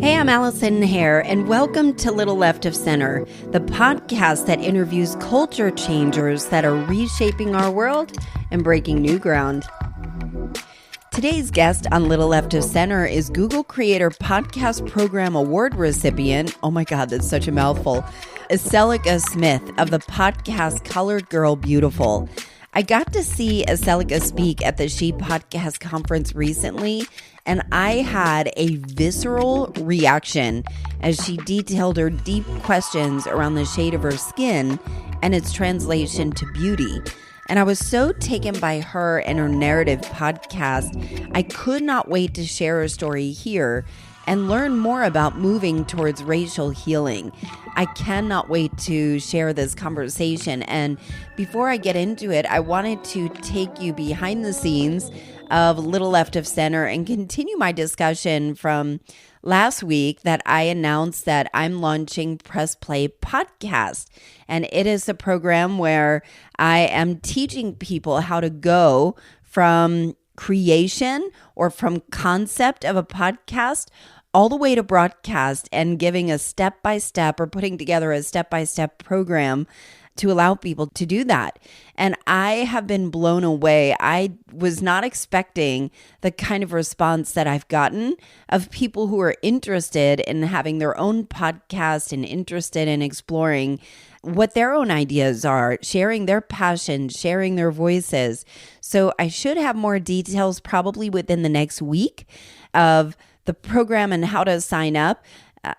Hey, I'm Allison here, and welcome to Little Left of Center, the podcast that interviews culture changers that are reshaping our world and breaking new ground. Today's guest on Little Left of Center is Google Creator Podcast Program Award recipient, oh my God, that's such a mouthful, Aseloka Smith of the podcast Colored Girl Beautiful. I got to see Aseloka speak at the She Podcast Conference recently, and I had a visceral reaction as she detailed her deep questions around the shade of her skin and its translation to beauty. And I was so taken by her and her narrative podcast, I could not wait to share her story here and learn more about moving towards racial healing. I cannot wait to share this conversation. And before I get into it, I wanted to take you behind the scenes of Little Left of Center and continue my discussion from last week that I announced that I'm launching Press Play Podcast. And it is a program where I am teaching people how to go from creation or from concept of a podcast all the way to broadcast, and giving a step-by-step or putting together a step-by-step program to allow people to do that. And I have been blown away. I was not expecting the kind of response that I've gotten of people who are interested in having their own podcast and interested in exploring what their own ideas are, sharing their passions, sharing their voices. So I should have more details probably within the next week of the program and how to sign up.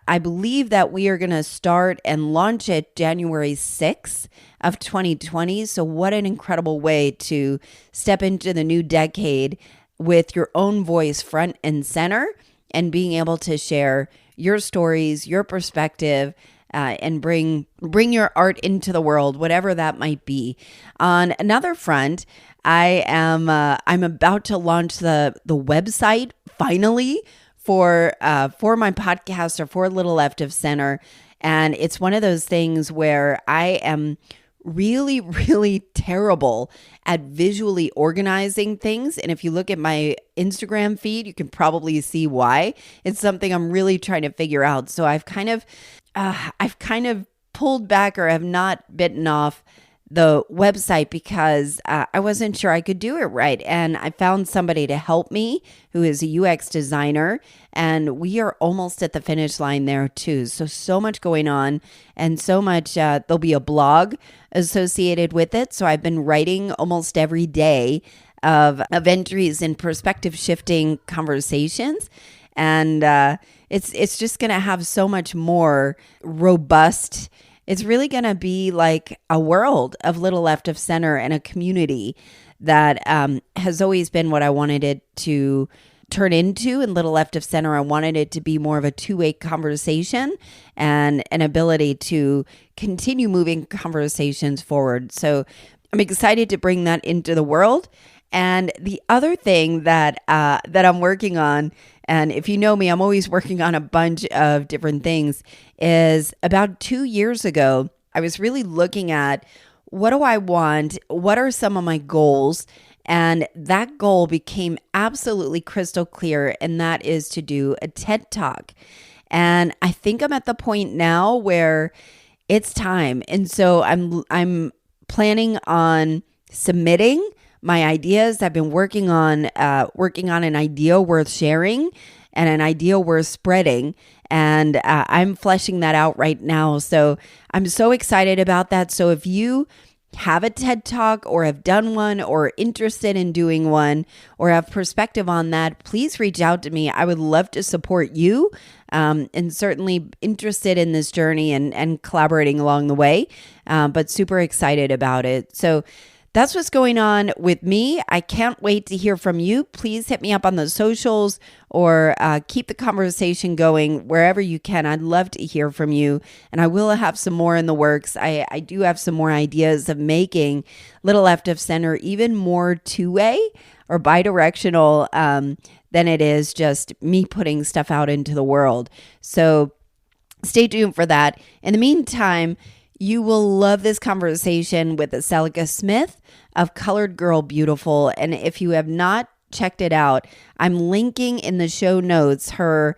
I believe that we are going to start and launch it January 6th of 2020. So what an incredible way to step into the new decade with your own voice front and center and being able to share your stories, your perspective, and bring your art into the world, whatever that might be. On another front, I'm about to launch the website finally for my podcast or for Little Left of Center. And it's one of those things where I am really, really terrible at visually organizing things. And if you look at my Instagram feed, you can probably see why. It's something I'm really trying to figure out. So I've kind of pulled back or have not bitten off the website because I wasn't sure I could do it right. And I found somebody to help me who is a UX designer, and we are almost at the finish line there too. So much going on, and so much, there'll be a blog associated with it. So I've been writing almost every day of entries and perspective shifting conversations. And it's just going to have so much more robust. It's really going to be like a world of Little Left of Center and a community that has always been what I wanted it to turn into. In Little Left of Center, I wanted it to be more of a two-way conversation and an ability to continue moving conversations forward. So I'm excited to bring that into the world. And the other thing that I'm working on, and if you know me, I'm always working on a bunch of different things, is about 2 years ago, I was really looking at what do I want? What are some of my goals? And that goal became absolutely crystal clear, and that is to do a TED Talk. And I think I'm at the point now where it's time. And so I'm planning on submitting my ideas. I've been working on an idea worth sharing and an idea worth spreading. And I'm fleshing that out right now. So I'm so excited about that. So if you have a TED Talk or have done one or interested in doing one or have perspective on that, please reach out to me. I would love to support you and certainly interested in this journey and collaborating along the way, but super excited about it. So that's what's going on with me. I can't wait to hear from you. Please hit me up on the socials or keep the conversation going wherever you can. I'd love to hear from you. And I will have some more in the works. I do have some more ideas of making Little Left of Center even more two-way or bi-directional than it is just me putting stuff out into the world. So stay tuned for that. In the meantime, you will love this conversation with Aseloka Smith of Colored Girl Beautiful. And if you have not checked it out, I'm linking in the show notes her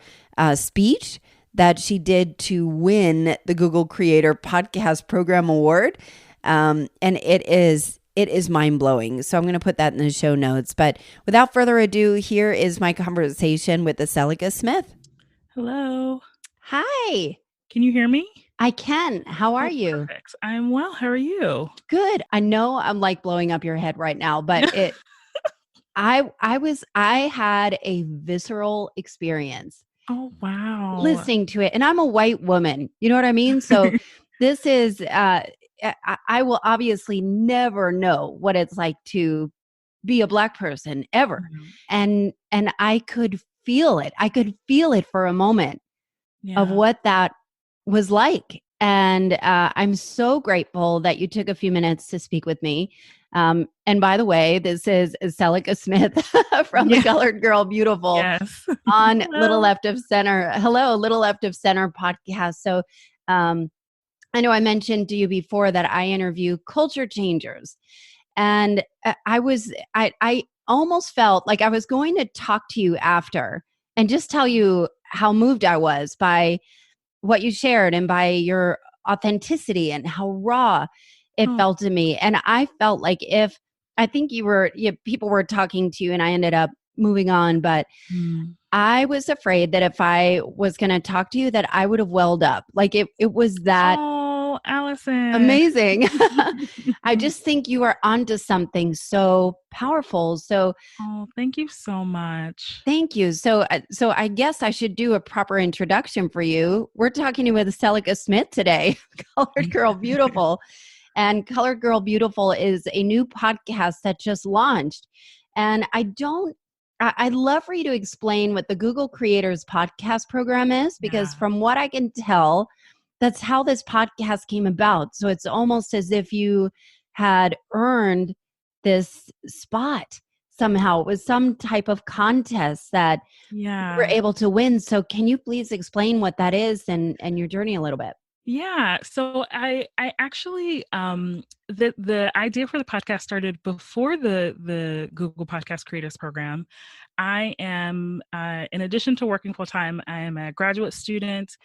speech that she did to win the Google Creator Podcast Program Award. And it is mind blowing. So I'm going to put that in the show notes. But without further ado, here is my conversation with Aseloka Smith. Hello. Hi. Can you hear me? I can. How are you? Perfect. I'm well. How are you? Good. I know I'm like blowing up your head right now, but I had a visceral experience Oh, wow. listening to it, and I'm a white woman. You know what I mean? So this is I will obviously never know what it's like to be a Black person ever. Mhm. And I could feel it. I could feel it for a moment of Yeah. what that was like. And I'm so grateful that you took a few minutes to speak with me. And by the way, this is Aseloka Smith from the Yeah. Colored Girl Beautiful Yes. on Little Hello. Left of Center. Hello, Little Left of Center podcast. So um, I know I mentioned to you before that I interview culture changers. And I almost felt like I was going to talk to you after and just tell you how moved I was by what you shared and by your authenticity and how raw it Oh, felt to me. And I felt like if I think people were talking to you and I ended up moving on, but mm. I was afraid that if I was going to talk to you, that I would have welled up. Like it was that Oh, Allison. amazing. I just think you are onto something so powerful. So Oh, thank you so much. thank you. So I guess I should do a proper introduction for you. We're talking with Aseloka Smith today, Colored Girl Beautiful. And Colored Girl Beautiful is a new podcast that just launched. And I'd love for you to explain what the Google Creators Podcast Program is, because Yeah. from what I can tell, that's how this podcast came about. So it's almost as if you had earned this spot somehow. It was some type of contest that you were Yeah. able to win. So can you please explain what that is and your journey a little bit? Yeah. So I actually the idea for the podcast started before the Google Podcast Creators Program. I am in addition to working full time, I am a graduate student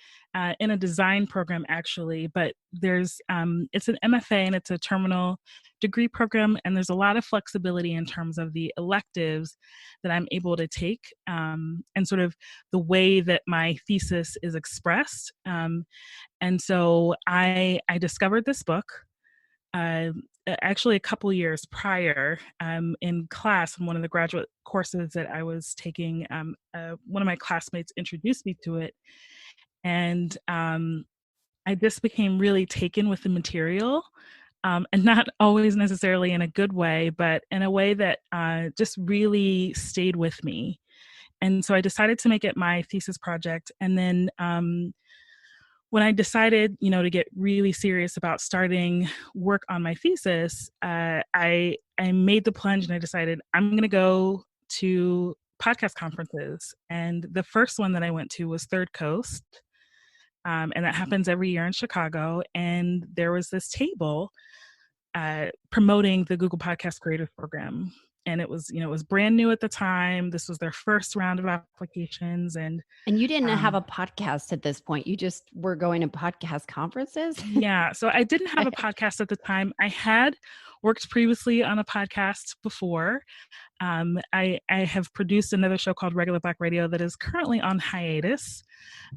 in a design program actually, but there's it's an MFA and it's a terminal degree program, and there's a lot of flexibility in terms of the electives that I'm able to take, and sort of the way that my thesis is expressed. And so I discovered this book uh, actually a couple years prior, in class in one of the graduate courses that I was taking. One of my classmates introduced me to it, and I just became really taken with the material. And not always necessarily in a good way, but in a way that just really stayed with me. And so I decided to make it my thesis project. And then when I decided, to get really serious about starting work on my thesis, I made the plunge and I decided I'm going to go to podcast conferences. And the first one that I went to was Third Coast, and that happens every year in Chicago. And there was this table promoting the Google Podcast Creators Program. And it was brand new at the time. This was their first round of applications, and And you didn't have um, a podcast at this point. You just were going to podcast conferences? yeah, so I didn't have a podcast at the time. I had worked previously on a podcast before. I have produced another show called Regular Black Radio that is currently on hiatus.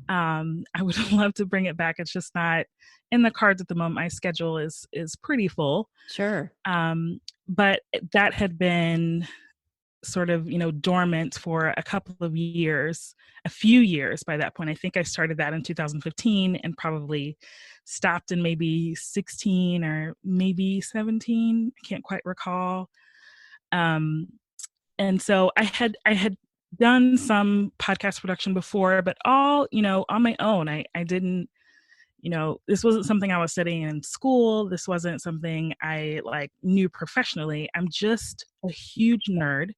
I would love to bring it back. It's just not in the cards at the moment. My schedule is pretty full. Sure. But that had been sort of dormant for a couple of years, a few years by that point. I think I started that in 2015 and probably stopped in maybe 16 or maybe 17. I can't quite recall. um, and so I had done some podcast production before, but all on my own. I didn't, this wasn't something I was studying in school. This wasn't something I like knew professionally. I'm just a huge nerd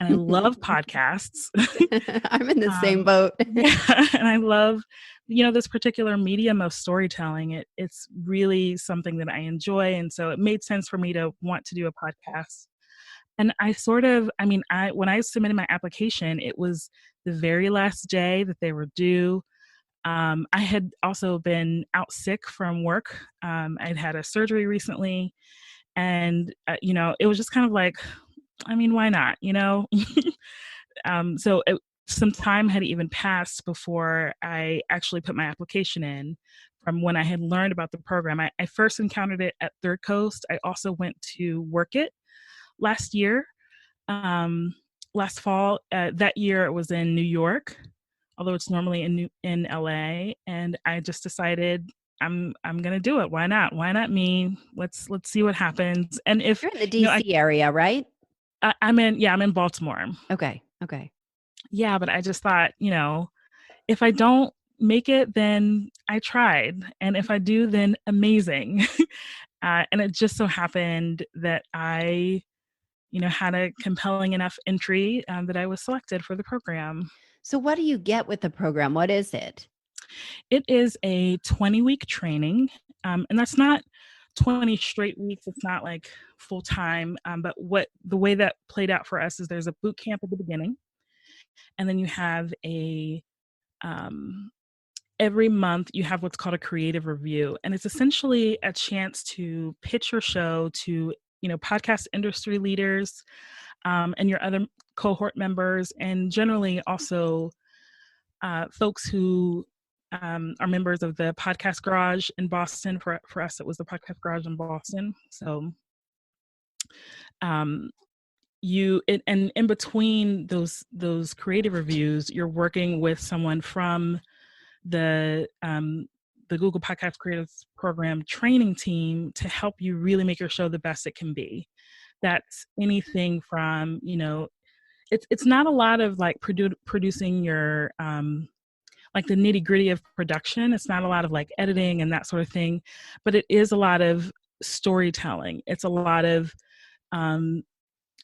and I love podcasts. I'm in the same um, boat. yeah, and I love, this particular medium of storytelling. It's really something that I enjoy, and so it made sense for me to want to do a podcast. And I sort of, I mean, when I submitted my application, it was the very last day that they were due. I had also been out sick from work. I'd had a surgery recently, and it was just kind of like, I mean, why not? So some time had even passed before I actually put my application in. From when I had learned about the program, I first encountered it at Third Coast. I also went to Work It last year, um, last fall. That year it was in New York, although it's normally in LA. And I just decided I'm gonna do it. Why not? Why not me? Let's see what happens. And if You're in the you know, I, DC area, right? I'm in Baltimore. Okay. Okay. Yeah, but I just thought, if I don't make it, then I tried, and if I do, then amazing. And it just so happened that I had a compelling enough entry that I was selected for the program. So what do you get with the program? What is it? It is a 20-week training, and that's not 20 straight weeks. It's not like full time. But the way that played out for us is there's a boot camp at the beginning, and then you have um, every month you have what's called a creative review, and it's essentially a chance to pitch your show to podcast industry leaders, and your other cohort members, and generally also folks who are members of the Podcast Garage in Boston. For us, it was the Podcast Garage in Boston. So um, and in between those creative reviews, you're working with someone from the Google Podcast Creators Program training team to help you really make your show the best it can be. That's anything from it's not a lot of like producing your like the nitty gritty of production. It's not a lot of like editing and that sort of thing, but it is a lot of storytelling. It's a lot of um,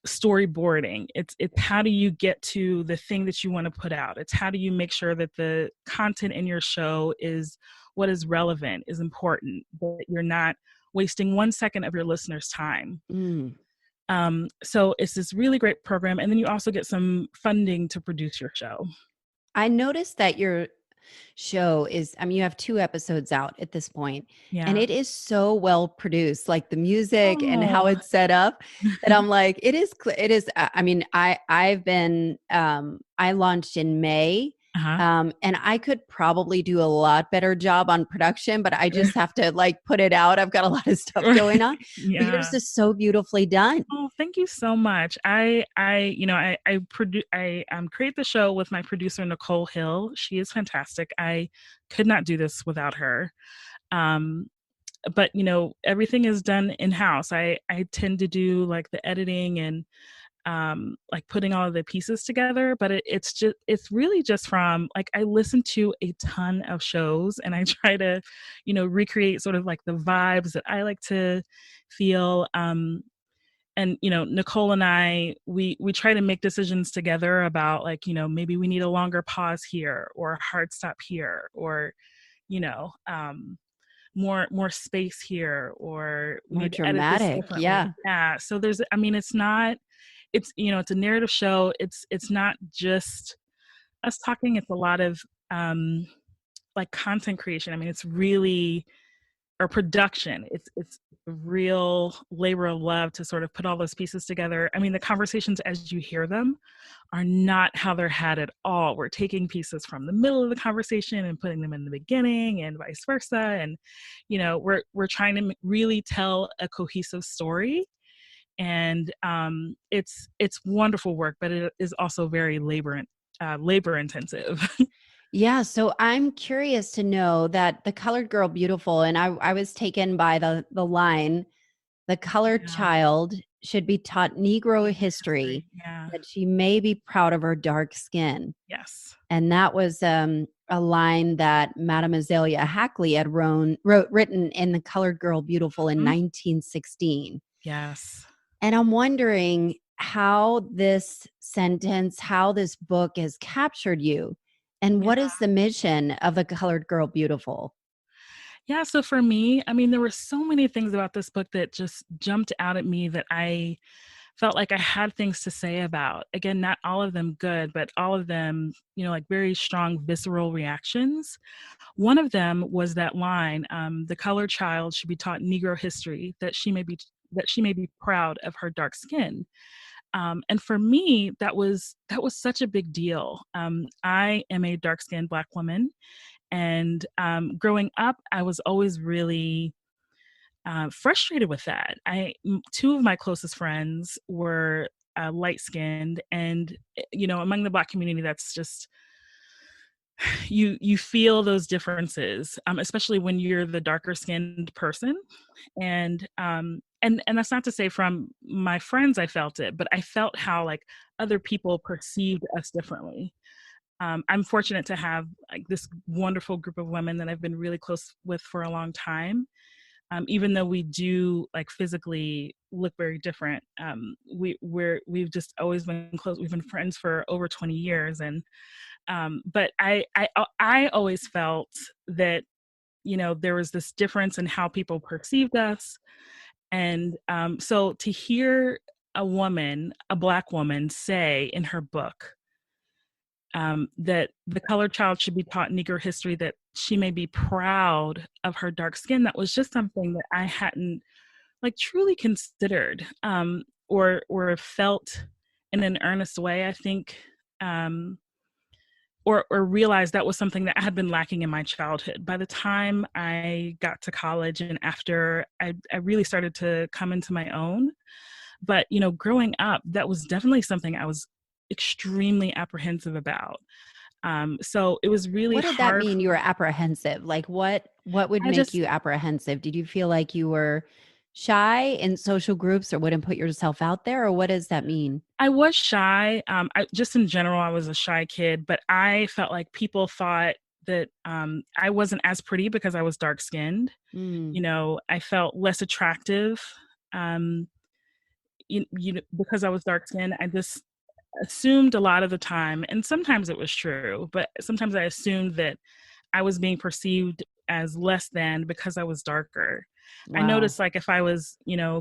storyboarding. It's how do you get to the thing that you want to put out. It's how do you make sure that the content in your show is what is relevant, is important, that you're not wasting 1 second of your listeners' time. Mm. So it's this really great program, and then you also get some funding to produce your show. I noticed that your show is, I mean, you have 2 episodes out at this point, and Yeah. it is so well produced, like the music and how Oh. it's set up, that I'm like, it is, I mean, I've been, I launched in May, Uh-huh. and I could probably do a lot better job on production, but I just have to like put it out. I've got a lot of stuff going on, but yours Yeah. is so beautifully done. Oh, thank you so much. I create the show with my producer Nicole Hill. She is fantastic. I could not do this without her. Um, but everything is done in house. I tend to do like the editing and like putting all of the pieces together, but it's really just from like I listen to a ton of shows and I try to recreate sort of like the vibes that I like to feel. And Nicole and I, we try to make decisions together about like maybe we need a longer pause here or a hard stop here, or you know um more space here, or we More need to edit this dramatic. differently. Yeah. Yeah, so there's, I mean, it's not, it's a narrative show. It's not just us talking. It's a lot of like content creation. I mean, it's really, or production. It's a real labor of love to sort of put all those pieces together. I mean, the conversations as you hear them are not how they're had at all. We're taking pieces from the middle of the conversation and putting them in the beginning, and vice versa. And we're trying to really tell a cohesive story. And it's wonderful work, but it is also very labor intensive. Yeah, so I'm curious to know that the colored girl beautiful, and I was taken by the line, the colored Yeah. child should be taught Negro History. history Yeah. that she may be proud of her dark skin. Yes. And that was a line that Madame Azalea Hackley had written in The Colored Girl Beautiful in Mhm. 1916. Yes. And I'm wondering how this sentence, how this book has captured you, and Yeah. what is the mission of The Colored Girl Beautiful? Yeah. So for me, I mean, there were so many things about this book that just jumped out at me that I felt like I had things to say about. Again, not all of them good, but all of them, like very strong visceral reactions. One of them was that line, the colored child should be taught Negro history, that she may be proud of her dark skin. And for me, that was such a big deal. I am a dark skinned Black woman, and growing up, I was always really frustrated with that. Two of my closest friends were light skinned, and among the Black community, that's just you feel those differences, especially when you're the darker skinned person. And that's not to say from my friends I felt it, but I felt how like other people perceived us differently. I'm fortunate to have like this wonderful group of women that I've been really close with for a long time. Even though we do like physically look very different, we've just always been close. We've been friends for over 20 years, and but I always felt that there was this difference in how people perceived us. And so to hear a Black woman, say in her book that the colored child should be taught Negro history, that she may be proud of her dark skin, that was just something that I hadn't like truly considered or felt in an earnest way, I think. Or realized that was something that had been lacking in my childhood. By the time I got to college and after, I really started to come into my own. But, growing up, that was definitely something I was extremely apprehensive about. So it was really What did that hard. mean? You were apprehensive. Like what would I make just, you apprehensive? Did you feel like you were shy in social groups or wouldn't put yourself out there? Or what does that mean? I was shy. Just in general, I was a shy kid, but I felt like people thought that I wasn't as pretty because I was dark skinned. Mm, I felt less attractive. Um, because I was dark skinned, I just assumed a lot of the time, and sometimes it was true, but sometimes I assumed that I was being perceived as less than because I was darker. I wow. noticed like if I was,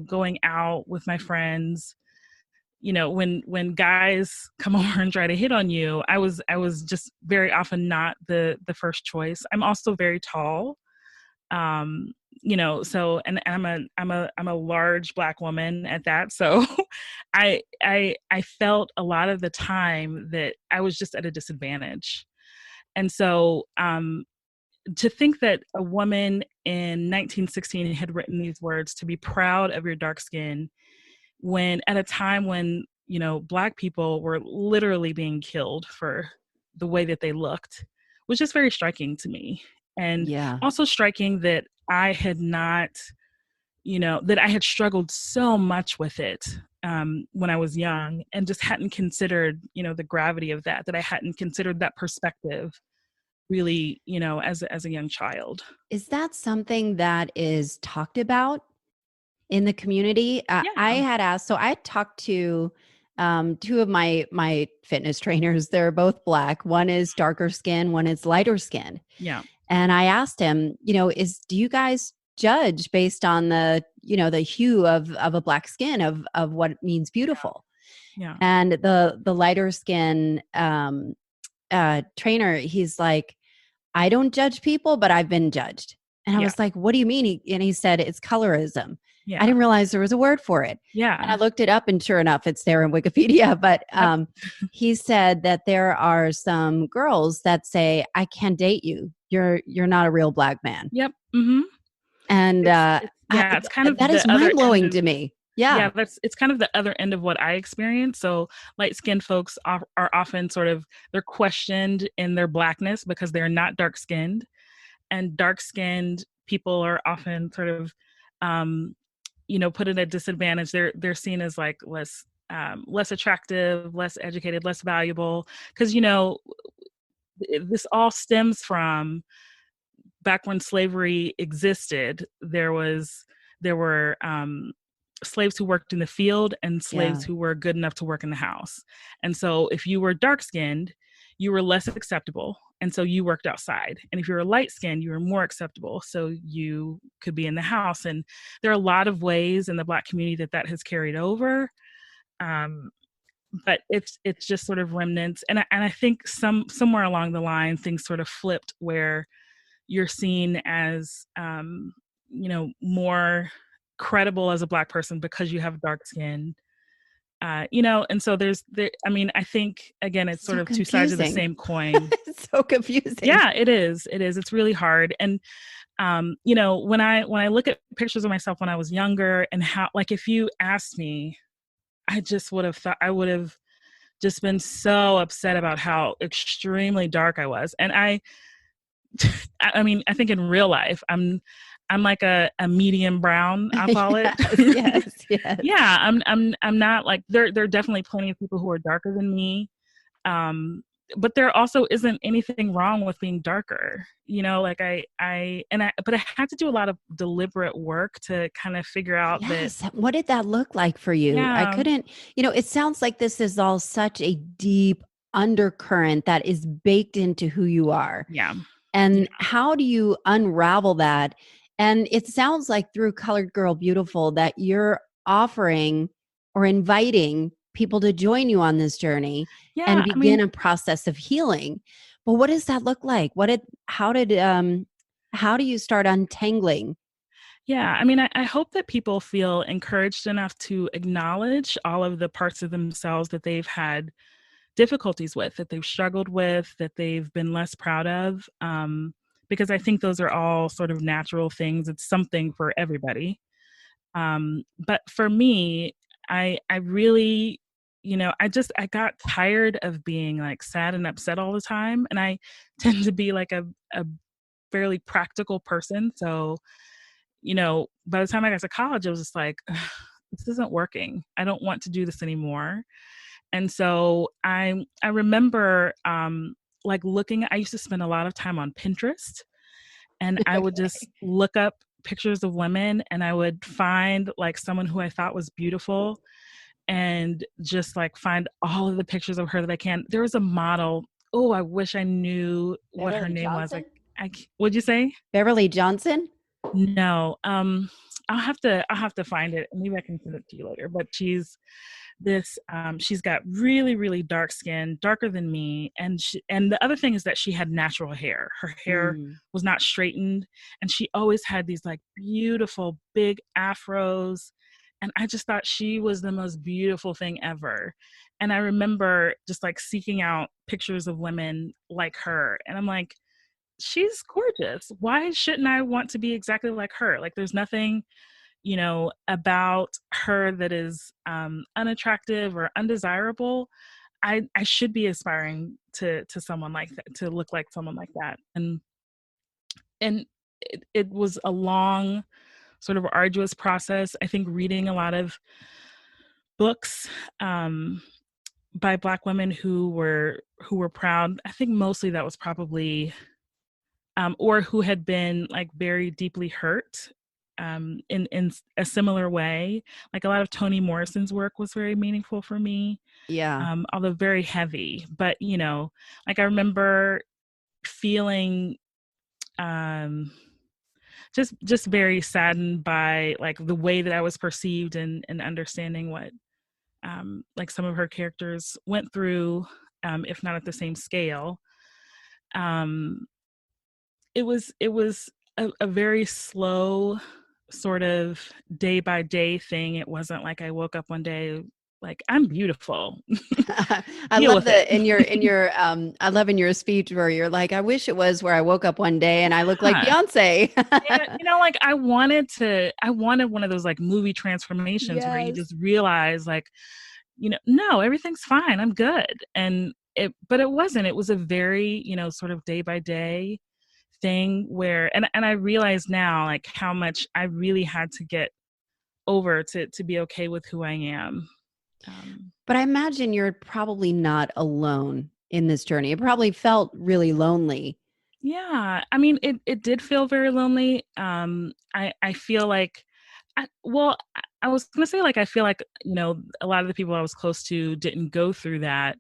going out with my friends, when guys come over and try to hit on you, I was just very often not the first choice. I'm also very tall. So and I'm a large Black woman at that. So I felt a lot of the time that I was just at a disadvantage. And so to think that a woman in 1916 had written these words, to be proud of your dark skin, when at a time when Black people were literally being killed for the way that they looked, was just very striking to me. And Yeah. also striking that I had not, that I had struggled so much with it when I was young, and just hadn't considered the gravity of that I hadn't considered that perspective really, as a young child. Is that something that is talked about in the community? I Yeah. had asked, so I talked to two of my fitness trainers. They're both Black. One is darker skin, one is lighter skin. Yeah. And I asked him, do you guys judge based on the hue of a Black skin of what means beautiful? Yeah. And the lighter skin trainer, he's like, I don't judge people, but I've been judged. And I Yeah. was like, what do you mean? And he said, it's colorism. I Yeah. didn't realize there was a word for it. And I Yeah. looked it up, and sure enough, it's there in Wikipedia. But Yep. he said that there are some girls that say, I can't date you. You're not a real Black man. Yep. Mm-hmm. And It's kind of that is the other mind end blowing of, to me. Yeah. yeah, it's kind of the other end of what I experience. So light skinned folks are often sort of, they're questioned in their Blackness because they're not dark skinned, and dark skinned people are often sort of um, put at a disadvantage. They're seen as like less attractive, less educated, less valuable, because this all stems from back when slavery existed. There were slaves who worked in the field and Yeah. slaves who were good enough to work in the house. And so if you were dark skinned, you were less acceptable. And so you worked outside. And if you were light skinned, you were more acceptable. So you could be in the house. And there are a lot of ways in the Black community that has carried over. Um, but it's just sort of remnants, and I think somewhere along the line things sort of flipped where you're seen as more credible as a Black person because you have dark skin. And so I mean, I think again, it's sort So of two sides of the confusing. same coin. It's so confusing. Yeah, it is it's really hard. And when I look at pictures of myself when I was younger, and how, like, if you asked me, I just would have thought, I would have just been so upset about how extremely dark I was. And I mean, I think in real life, I'm like a medium brown, I'll call it. Yes, yes, yes. Yeah, I'm not like, there are definitely plenty of people who are darker than me. Um, but there also isn't anything wrong with being darker. Like but I had to do a lot of deliberate work to kind of figure out that. Yes. What did that look like for you? I Yeah, couldn't, it sounds like this is all such a deep undercurrent that is baked into who you are. yeah, yeah, And how do you unravel that? And it sounds like through Colored Girl Beautiful that you're offering or inviting people to join you on this journey and yeah. I begin mean, a process of healing. But what does that look like? How do you start untangling? yeah, I mean, I hope that people feel encouraged enough to acknowledge all of the parts of themselves that they've had difficulties with, that they've struggled with, that they've been less proud of. Because I think those are all sort of natural things. It's something for everybody. But for me, I really, I got tired of being like sad and upset all the time. And I tend to be like a fairly practical person. So, by the time I got to college, I was just like, this isn't working. I don't want to do this anymore. And so I remember like I used to spend a lot of time on Pinterest, and I would just look up pictures of women, and I would find like someone who I thought was beautiful, and just like find all of the pictures of her that I can. There was a model. Oh, I wish I knew what her Beverly name was. Johnson? What'd you say? Beverly Johnson? No. I'll have to find it. Maybe I can send it to you later. But she's got really, really dark skin, darker than me. And the other thing is that she had natural hair. Her hair Mm. was not straightened, and she always had these like beautiful big afros. And I just thought she was the most beautiful thing ever. And I remember just like seeking out pictures of women like her. And I'm like, she's gorgeous. Why shouldn't I want to be exactly like her? Like, there's nothing, about her that is unattractive or undesirable. I should be aspiring to someone like that, to look like someone like that. And it was a long, sort of arduous process. I think reading a lot of books by Black women who were proud. I think mostly that was probably or who had been like very deeply hurt in a similar way. Like, a lot of Toni Morrison's work was very meaningful for me, Yeah. although very heavy. But like, I remember feeling um, just very saddened by like the way that I was perceived, and understanding what like some of her characters went through, if not at the same scale. Um, it was a very slow sort of day by day thing. It wasn't like I woke up one day like, I'm beautiful. I Deal love with it. the I love in your speech where you're like, I wish it was where I woke up one day and I look like Yeah. Beyonce. And like, I wanted one of those like movie transformations where you Yes. just realize like, no, everything's fine. I'm good. But it wasn't. It was a very, sort of day by day thing where, and I realize now like how much I really had to get over to be okay with who I am. But I imagine you're probably not alone in this journey. It probably felt really lonely. Yeah, I mean, it did feel very lonely. I feel like, I was gonna say, like, I feel like, a lot of the people I was close to didn't go through that,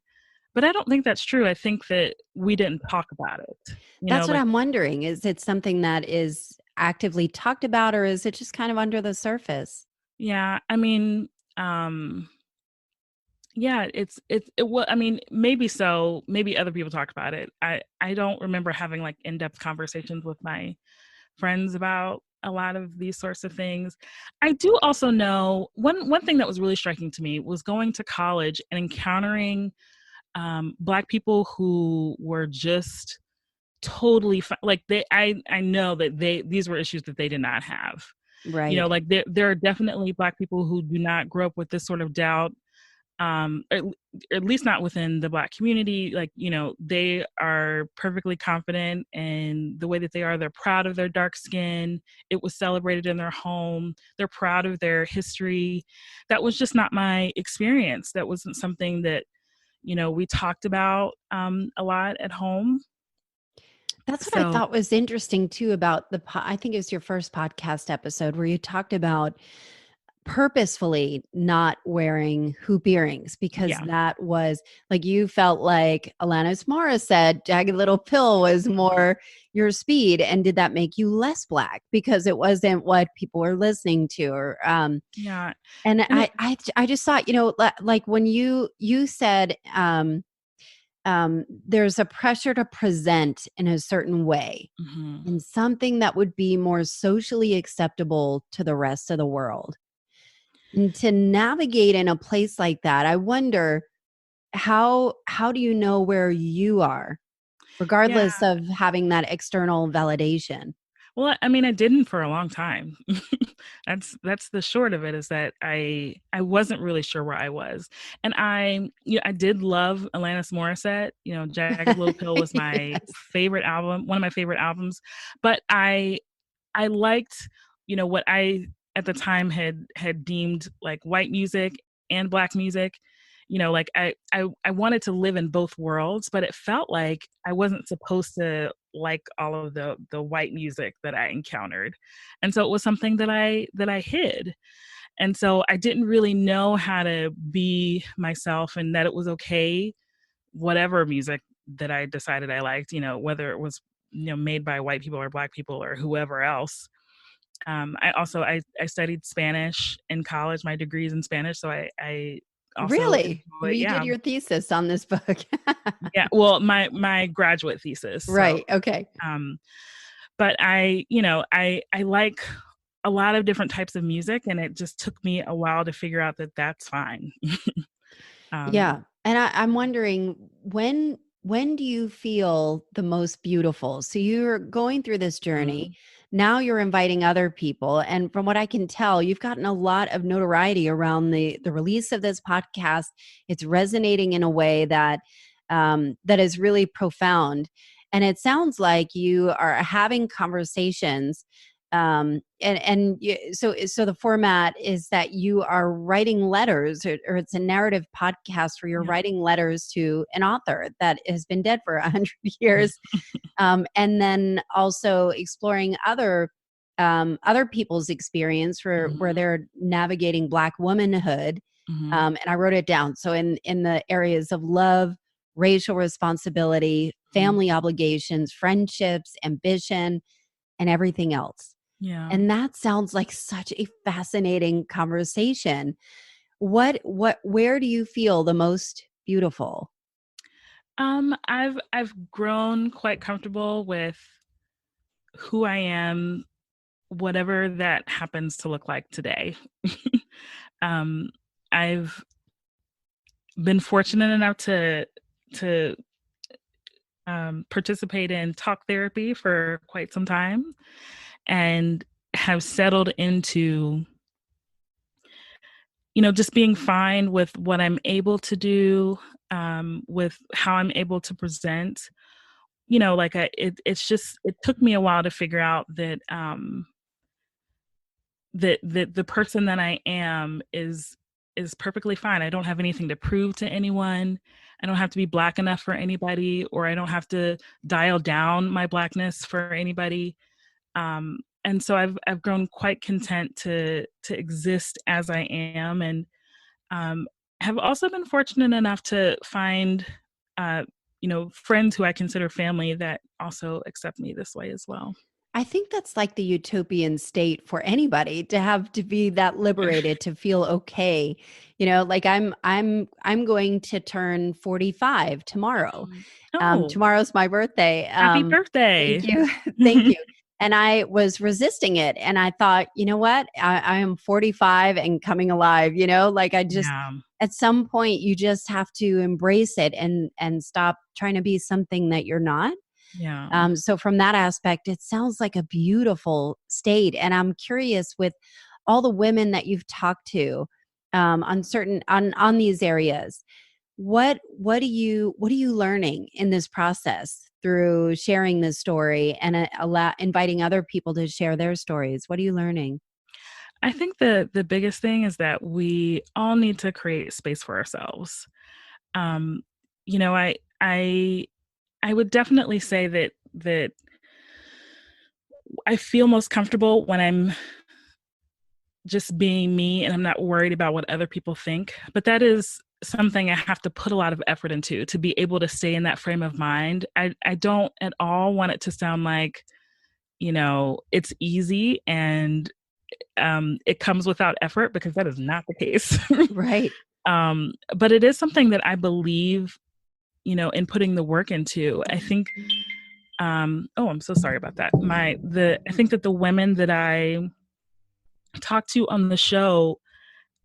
but I don't think that's true. I think that we didn't talk about it. That's what Like, I'm wondering. Is it something that is actively talked about or is it just kind of under the surface? yeah, I mean, um, Yeah, it was, I mean, maybe so, maybe other people talked about it. I don't remember having like in-depth conversations with my friends about a lot of these sorts of things. I do also know one thing that was really striking to me was going to college and encountering Black people who were just totally like I know that these were issues that they did not have. You know, Right. like there are definitely Black people who do not grow up with this sort of doubt, at least not within the Black community. Like, you know, they are perfectly confident in the way that they are. They're proud of their dark skin. It was celebrated in their home. They're proud of their history. That was just not my experience. That wasn't something that, you know, we talked about a lot at home. That's what I So thought was interesting too about I think it was your first podcast episode where you talked about purposefully not wearing hoop earrings because yeah. that was like you felt like Alanis Morissette, Jagged Little Pill was more your speed. And did that make you less Black because it wasn't what people were listening to? Or Yeah. and And it, I just thought, you know, like when you said there's a pressure to present in a certain way, mhm. in something that would be more socially acceptable to the rest of the world. And to navigate in a place like that, I wonder how do you know where you are, Yeah. regardless of having that external validation? Well, I mean, I didn't for a long time. That's the short of it, is that I wasn't really sure where I was. And I did love Alanis Morissette. You know, Jagged Little Pill was my Yes. favorite album, one of my favorite albums. But I liked, you know, what I at the time had deemed like white music and Black music. You know, like I wanted to live in both worlds, but it felt like I wasn't supposed to like all of the white music that I encountered. And so it was something that I hid. And so I didn't really know how to be myself, and that it was okay, whatever music that I decided I liked, you know, whether it was, you know, made by white people or Black people or whoever else. I studied Spanish in college. My degree's in Spanish, so I also Really? enjoy, You did yeah. your thesis on this book. Yeah, well, my graduate thesis. So Right. Okay. um but I like a lot of different types of music, and it just took me a while to figure out that that's fine. um Yeah. And I'm wondering when do you feel the most beautiful? So you're going through this journey. mhm, Now you're inviting other people. And from what I can tell, you've gotten a lot of notoriety around the release of this podcast. It's resonating in a way that that is really profound. And it sounds like you are having conversations so the format is that you are writing letters, or it's a narrative podcast where you're yeah. writing letters to an author that has been dead for 100 years, and then also exploring other people's experience where Mhm, they're navigating Black womanhood. mhm, And I wrote it down, so in the areas of love, racial responsibility, mhm. family obligations, friendships, ambition, and everything else. Yeah. And that sounds like such a fascinating conversation. Where do you feel the most beautiful? I've grown quite comfortable with who I am, whatever that happens to look like today. um, I've been fortunate enough to participate in talk therapy for quite some time, and have settled into, you know, just being fine with what I'm able to do, with how I'm able to present. You know, like it's just, it took me a while to figure out that that the person that I am is perfectly fine. I don't have anything to prove to anyone. I don't have to be Black enough for anybody, or I don't have to dial down my Blackness for anybody. And so I've grown quite content to exist as I am, and um, have also been fortunate enough to find, uh, you know, friends who I consider family that also accept me this way as well. I think that's like the utopian state for anybody to be that liberated, to feel okay. Like I'm going to turn 45 tomorrow. Oh, Tomorrow's my birthday. happy Thank birthday. you. Thank you. And I was resisting it. And I thought, you know what? I am 45 and coming alive, like I just, Yeah. at some point you just have to embrace it and stop trying to be something that you're not. Yeah. So from that aspect, it sounds like a beautiful state. And I'm curious, with all the women that you've talked to on certain on these areas, what are you learning in this process through sharing this story and inviting other people to share their stories? What are you learning? I think the biggest thing is that we all need to create space for ourselves. Um, you know, I would definitely say that I feel most comfortable when I'm just being me and I'm not worried about what other people think. But that is something I have to put a lot of effort into to be able to stay in that frame of mind. I don't at all want it to sound like, it's easy and it comes without effort, because that is not the case. Right. But it is something that I believe, in putting the work into. I think, oh, I'm so sorry about that. I think that the women that I talk to on the show,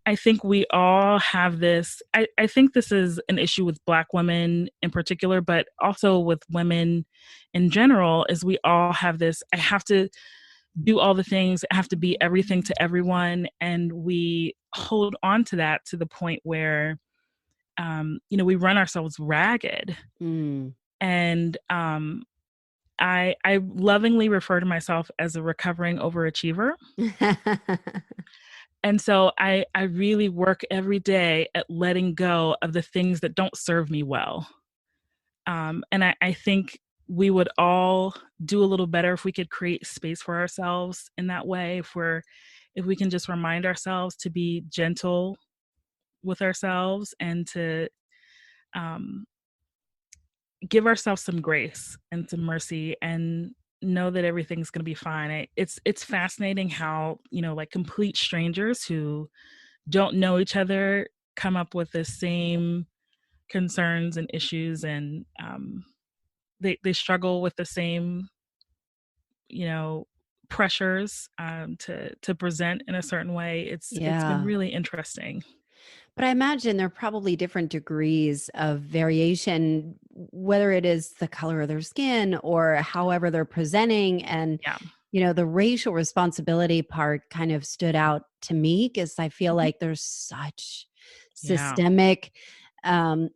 I think we all have this. I think this is an issue with Black women in particular, but also with women in general, is we all have this, I have to do all the things, I have to be everything to everyone. And we hold on to that to the point where, we run ourselves ragged. Mm. And I lovingly refer to myself as a recovering overachiever. And so I really work every day at letting go of the things that don't serve me well. And I think we would all do a little better if we could create space for ourselves in that way. If we can just remind ourselves to be gentle with ourselves and to um, give ourselves some grace and some mercy, and know that everything's going to be fine. It's fascinating how, like complete strangers who don't know each other come up with the same concerns and issues, and they struggle with the same, you know pressures, to present in a certain way. It's been Yeah. really interesting. But I imagine there are probably different degrees of variation, whether it is the color of their skin or however they're presenting. And, Yeah. the racial responsibility part kind of stood out to me because I feel Mhm. like there's such Yeah. systemic um,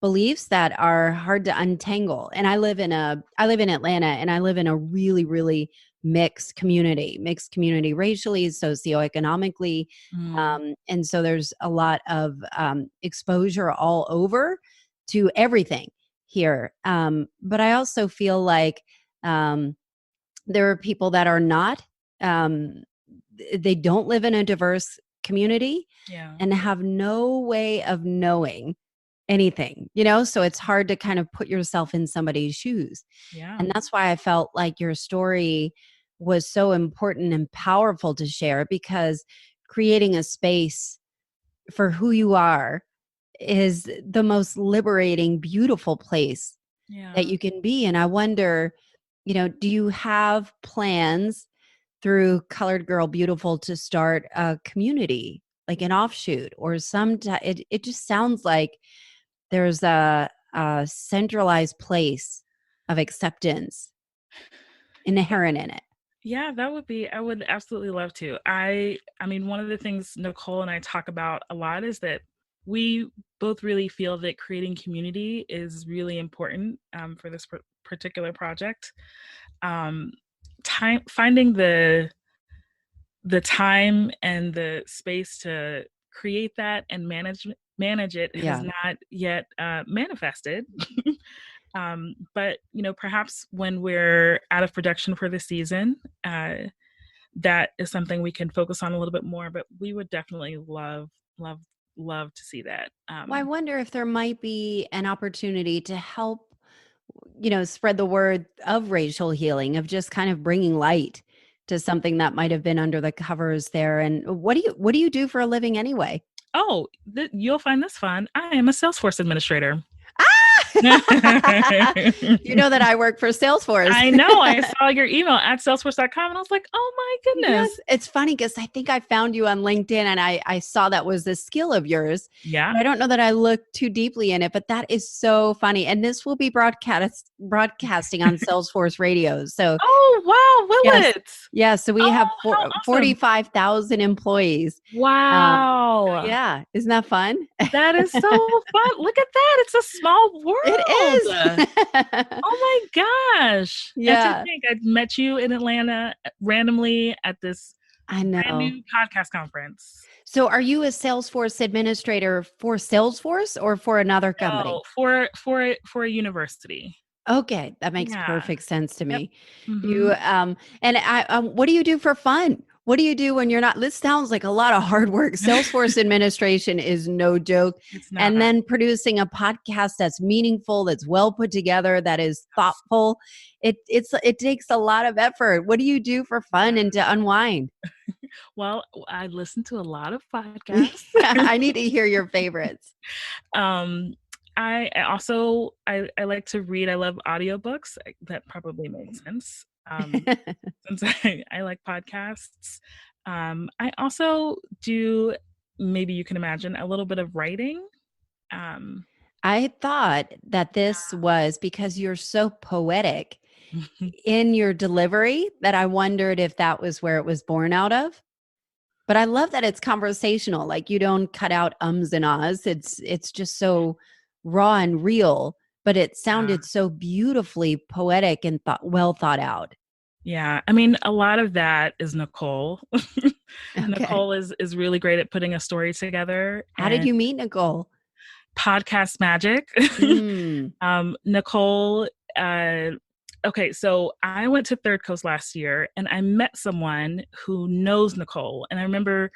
beliefs that are hard to untangle. And I live in Atlanta, and I live in a really, really mixed community racially, socioeconomically, Mm. and so there's a lot of exposure all over to everything here. But I also feel like um, there are people that are not, um, they don't live in a diverse community Yeah. and have no way of knowing anything, so it's hard to kind of put yourself in somebody's shoes. Yeah. And that's why I felt like your story was so important and powerful to share, because creating a space for who you are is the most liberating, beautiful place that Yeah. you can be. And I wonder, do you have plans through Colored Girl Beautiful to start a community, like an offshoot or it just sounds like there's a centralized place of acceptance inherent in it. Yeah, I would absolutely love to. I mean, one of the things Nicole and I talk about a lot is that we both really feel that creating community is really important, for this particular project. Um, finding the time and the space to create that and manage it has Yeah. not yet manifested. But perhaps when we're out of production for the season, that is something we can focus on a little bit more. But we would definitely love love to see that. Well, I wonder if there might be an opportunity to help, spread the word of racial healing, of just kind of bringing light to something that might have been under the covers there. And what do you do for a living anyway? Oh, you'll find this fun. I am a Salesforce administrator. You know that I work for Salesforce. I know. I saw your email at salesforce.com and I was like, oh my goodness. Yes, it's funny because I think I found you on LinkedIn and I saw that was a skill of yours. Yeah. I don't know that I looked too deeply in it, but that is so funny. And this will be broadcasting on Salesforce radios. So, oh, wow. Will yes, it? yeah. So we have how awesome. 45,000 employees. Wow. Yeah. Isn't that fun? That is so fun. Look at that. It's a small world. It is. Oh my gosh. Yeah. And to think I met you in Atlanta randomly at this I know. brand new podcast conference. So are you a Salesforce administrator for Salesforce or for another company? No, for a university. Okay, that makes Yeah. perfect sense to me. Mhm. You and I what do you do for fun? What do you do when you're not? This sounds like a lot of hard work. Salesforce administration is no joke. It's not. And then producing a podcast that's meaningful, that's well put together, that is thoughtful. It takes a lot of effort. What do you do for fun and to unwind? Well, I listen to a lot of podcasts. I need to hear your favorites. I also I like to read. I love audiobooks. That probably makes sense. Since I like podcasts. I also do, maybe you can imagine, a little bit of writing. I thought that this was because you're so poetic in your delivery that I wondered if that was where it was born out of. But I love that it's conversational. Like you don't cut out ums and ahs. It's just so raw and real, but it sounded so beautifully poetic and well thought out. Yeah. I mean, a lot of that is Nicole. Okay. Nicole is really great at putting a story together. How did you meet Nicole? Podcast magic. Nicole, okay, so I went to Third Coast last year and I met someone who knows Nicole. And I remember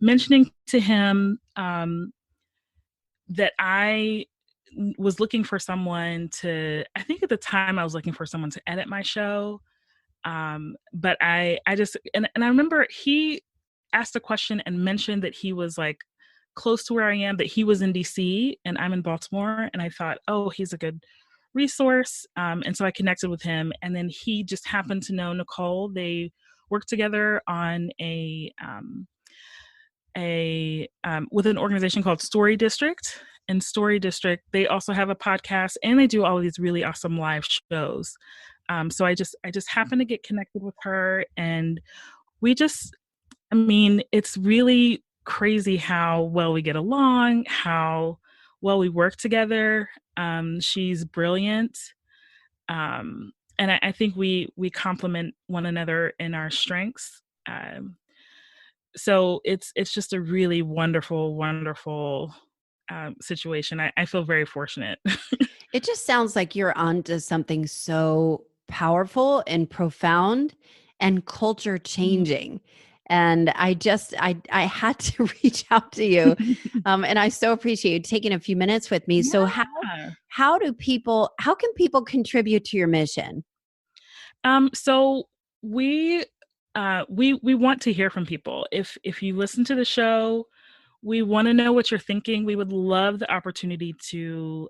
mentioning to him that I was looking for someone I think at the time I was looking for someone to edit my show. But I just, and I remember he asked a question and mentioned that he was like close to where I am, that he was in DC and I'm in Baltimore. And I thought, oh, he's a good resource. And so I connected with him, and then he just happened to know Nicole. They worked together on with an organization called Story District. And Story District, they also have a podcast and they do all of these really awesome live shows. So I just happened to get connected with her, and it's really crazy how well we get along, how well we work together. She's brilliant. And I think we complement one another in our strengths. So it's just a really wonderful, wonderful situation. I feel very fortunate. It just sounds like you're onto something so powerful and profound and culture changing. And I had to reach out to you. And I so appreciate you taking a few minutes with me. Yeah. So how can people contribute to your mission? So we want to hear from people. If you listen to the show, we want to know what you're thinking. We would love the opportunity to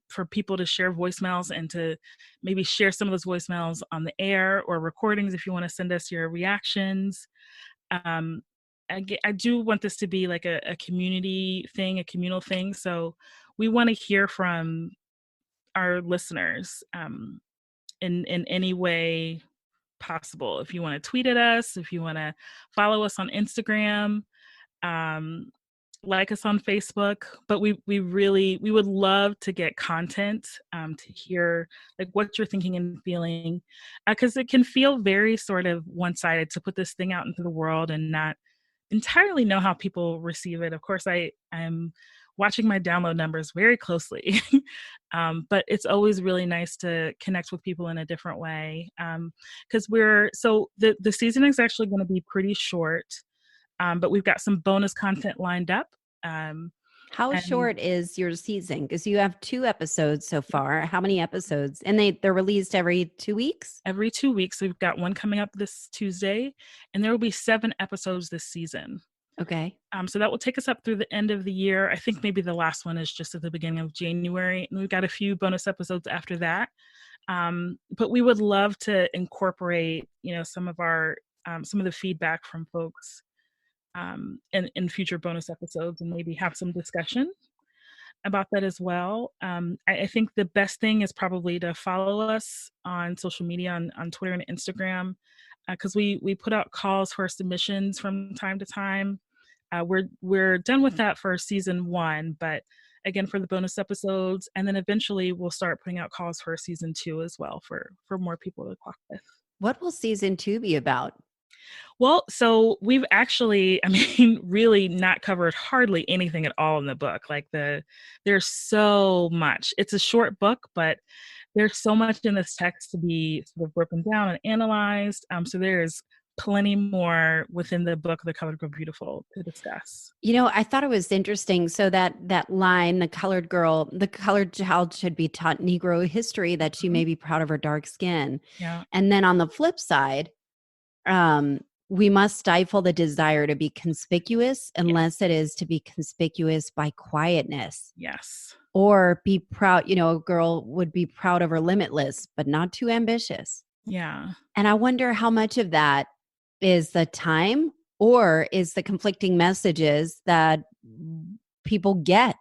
for people to share voicemails and to maybe share some of those voicemails on the air or recordings if you want to send us your reactions. I do want this to be like a community thing, a communal thing. So we want to hear from our listeners in any way possible. If you want to tweet at us, if you want to follow us on Instagram, like us on Facebook, but we would love to get content to hear like what you're thinking and feeling, because it can feel very sort of one-sided to put this thing out into the world and not entirely know how people receive it. Of course, I'm watching my download numbers very closely, but it's always really nice to connect with people in a different way, because the season is actually going to be pretty short. But we've got some bonus content lined up. How And short is your season? Because you have 2 episodes so far. How many episodes? And they're released every 2 weeks? every 2 weeks, we've got one coming up this Tuesday, and there will be 7 episodes this season. Okay. So that will take us up through the end of the year. I think maybe the last one is just at the beginning of January, and we've got a few bonus episodes after that. But we would love to incorporate, some of the feedback from folks in future bonus episodes, and maybe have some discussion about that as well. I think the best thing is probably to follow us on social media, on Twitter and Instagram, because we put out calls for submissions from time to time. We're done with that for season 1, but again, for the bonus episodes, and then eventually we'll start putting out calls for season 2 as well for more people to talk with. What will season 2 be about? Well, so we've actually, really not covered hardly anything at all in the book. There's so much. It's a short book, but there's so much in this text to be sort of broken down and analyzed. So there's plenty more within the book, The Colored Girl Beautiful, to discuss. I thought it was interesting. So that line, the colored child should be taught Negro history, that she may be proud of her dark skin. Yeah. And then on the flip side, we must stifle the desire to be conspicuous unless it is to be conspicuous by quietness. Yes. Or be proud, a girl would be proud of her limitless, but not too ambitious. Yeah. And I wonder how much of that is the time or is the conflicting messages that people get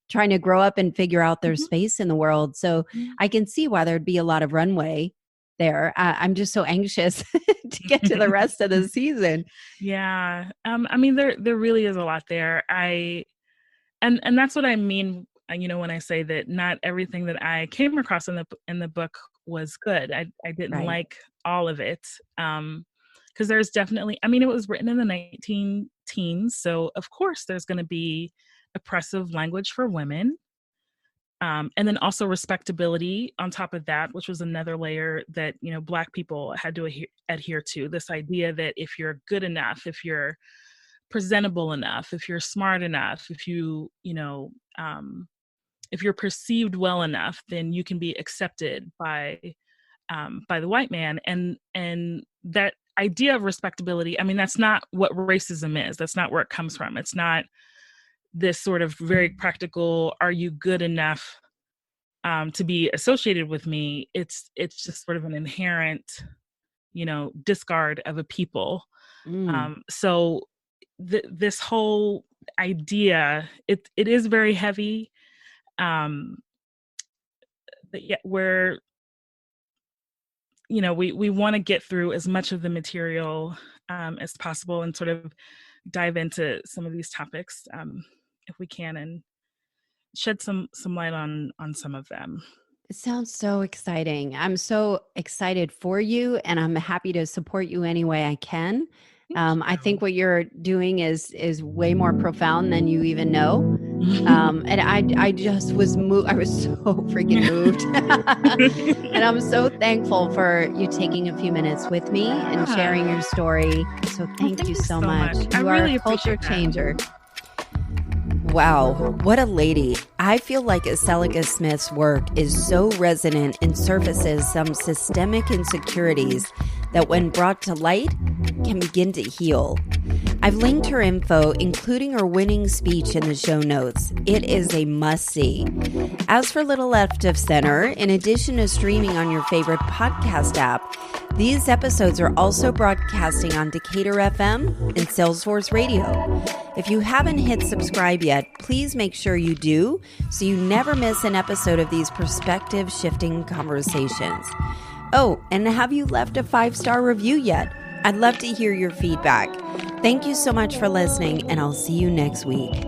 trying to grow up and figure out their space in the world. So I can see why there'd be a lot of runway there. I'm just so anxious to get to the rest of the season. Yeah. There really is a lot there. And that's what I mean, when I say that not everything that I came across in the book was good. I didn't like all of it. Because there's definitely, it was written in the 19-teens. So of course there's going to be oppressive language for women. And then also respectability on top of that, which was another layer that, Black people had to adhere to. This idea that if you're good enough, if you're presentable enough, if you're smart enough, if if you're perceived well enough, then you can be accepted by the white man. And that idea of respectability, that's not what racism is. That's not where it comes from. It's not this sort of very practical, are you good enough to be associated with me? It's just sort of an inherent, discard of a people. So this whole idea, it is very heavy. But yet we're, we want to get through as much of the material as possible and sort of dive into some of these topics if we can, and shed some light on some of them. It sounds so exciting. I'm so excited for you, and I'm happy to support you any way I can. I think what you're doing is way more profound than you even know. And I just was moved. I was so freaking moved. And I'm so thankful for you taking a few minutes with me and sharing your story. So thank you so much. You are a culture changer. Wow, what a lady. I feel like Aseloka Smith's work is so resonant and surfaces some systemic insecurities that when brought to light can begin to heal. I've linked her info, including her winning speech, in the show notes. It is a must-see. As for Little Left of Center, in addition to streaming on your favorite podcast app, these episodes are also broadcasting on Decatur FM and Salesforce Radio. If you haven't hit subscribe yet, please make sure you do so you never miss an episode of these perspective-shifting conversations. Oh, and have you left a 5-star review yet? I'd love to hear your feedback. Thank you so much for listening, and I'll see you next week.